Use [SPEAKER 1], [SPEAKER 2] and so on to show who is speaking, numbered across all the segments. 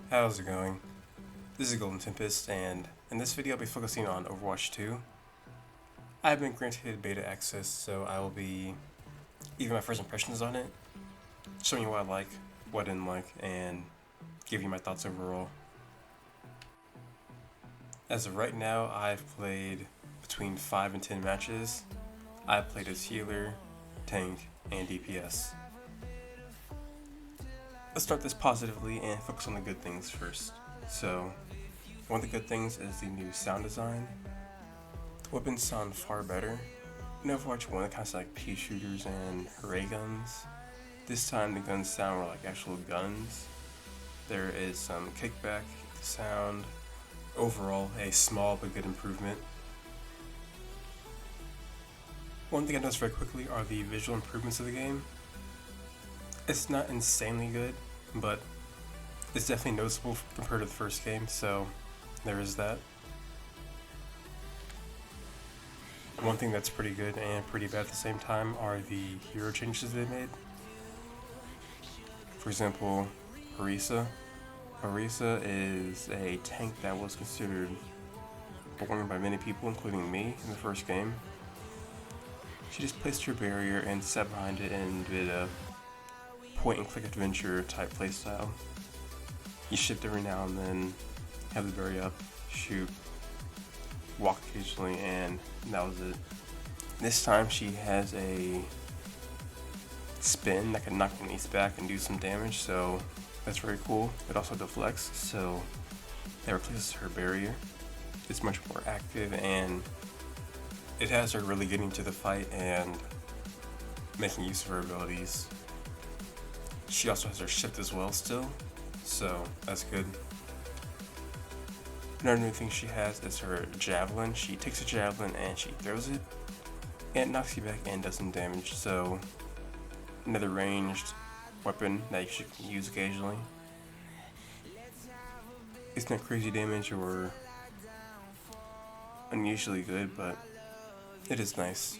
[SPEAKER 1] How's it going? This is Golden Tempest, and in this video I'll be focusing on Overwatch 2. I've been granted beta access, so I will be giving my first impressions on it, showing you what I like, what I didn't like, and giving you my thoughts overall. As of right now, I've played between 5 and 10 matches. I've played as healer, tank, and DPS. Let's start this positively and focus on the good things first. So, one of the good things is the new sound design. The weapons sound far better. In Overwatch 1, it kind of sounded like pea shooters and ray guns. This time, the guns sound more like actual guns. There is some kickback sound. Overall, a small but good improvement. One thing I noticed very quickly are the visual improvements of the game. It's not insanely good, but it's definitely noticeable compared to the first game, so there is that. One thing that's pretty good and pretty bad at the same time are the hero changes they made. For example, Arisa. Arisa is a tank that was considered boring by many people, including me, in the first game. She just placed her barrier and sat behind it and did a point-and-click adventure type playstyle. You shift every now and then, have the barrier up, shoot, walk occasionally, and that was it. This time she has a spin that can knock enemies back and do some damage, so that's very cool. It also deflects, so that replaces her barrier. It's much more active, and it has her really getting to the fight and making use of her abilities. She also has her shift as well still, so that's good. Another new thing she has is her Javelin. She takes a Javelin and she throws it, and it knocks you back and does some damage, so another ranged weapon that you should use occasionally. It's not crazy damage or unusually good, but it is nice,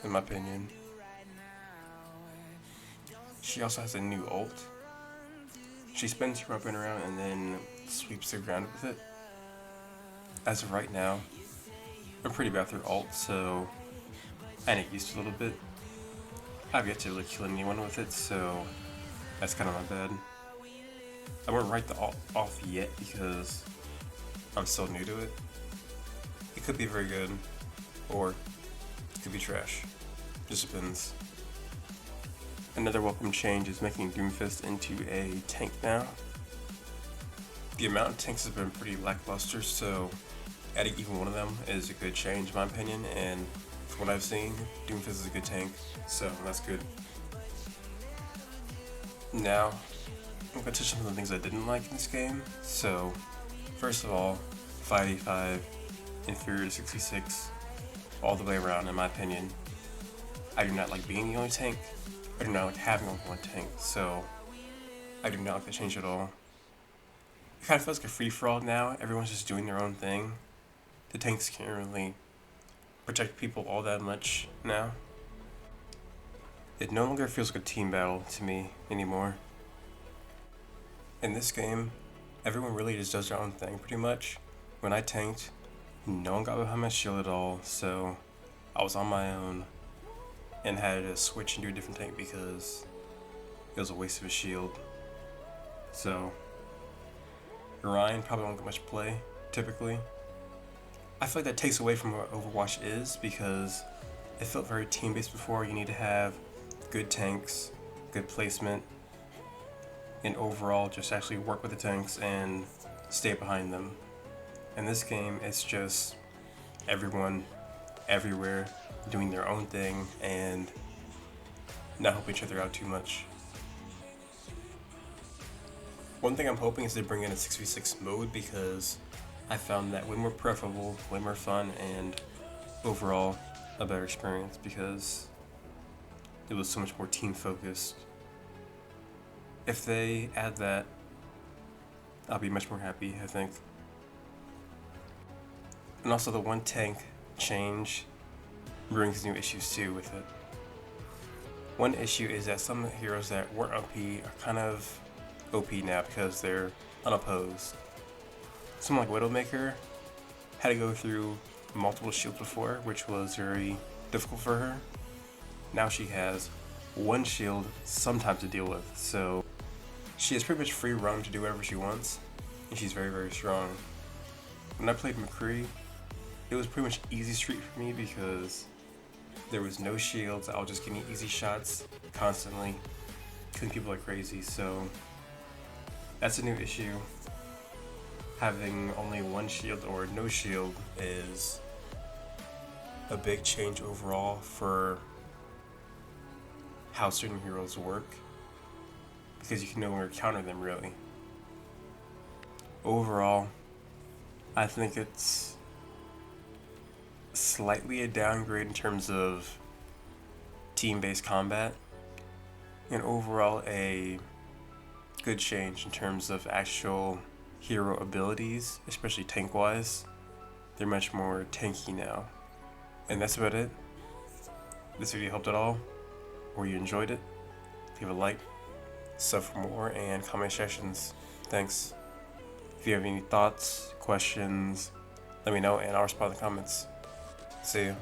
[SPEAKER 1] in my opinion. She also has a new ult. She spins her weapon around and then sweeps the ground with it. As of right now, I'm pretty bad with her ult, so I need used to a little bit. I've yet to really kill anyone with it, so that's kind of my bad. I won't write the ult off yet because I'm still new to it. It could be very good, or it could be trash. Just depends. Another welcome change is making Doomfist into a tank now. The amount of tanks has been pretty lackluster, so adding even one of them is a good change in my opinion, and from what I've seen, Doomfist is a good tank, so that's good. Now, I'm going to touch on some of the things I didn't like in this game. So, first of all, 585, inferior to 66, all the way around in my opinion. I do not like being the only tank. I do not like having only one tank, so I do not like that change at all. It kind of feels like a free-for-all now. Everyone's just doing their own thing. The tanks can't really protect people all that much now. It no longer feels like a team battle to me anymore. In this game, everyone really just does their own thing pretty much. When I tanked, no one got behind my shield at all, so I was on my own and had to switch into a different tank because it was a waste of a shield. So, Ryan probably won't get much play, typically. I feel like that takes away from what Overwatch is because it felt very team-based before. You need to have good tanks, good placement, and overall just actually work with the tanks and stay behind them. In this game, it's just everyone, everywhere, doing their own thing and not helping each other out too much. One thing I'm hoping is they bring in a 6v6 mode because I found that way more preferable, way more fun, and overall a better experience because it was so much more team focused. If they add that, I'll be much more happy, I think. And also the one tank change brings new issues too with it. One issue is that some heroes that weren't OP are kind of OP now because they're unopposed. Someone like Widowmaker had to go through multiple shields before, which was very difficult for her. Now she has one shield sometimes to deal with, so she has pretty much free roam to do whatever she wants, and she's very, very strong. When I played McCree, it was pretty much easy streak for me because there was no shields. I was just getting easy shots constantly, killing people like crazy, so that's a new issue. Having only one shield or no shield is a big change overall for how certain heroes work, because you can no longer counter them really. Overall, I think it's slightly a downgrade in terms of team-based combat, and overall a good change in terms of actual hero abilities, especially tank-wise. They're much more tanky now. And that's about it. This video helped at all, or you enjoyed it, leave a like, sub for more, and comment sections. Thanks. If you have any thoughts, questions, let me know and I'll respond in the comments. See you.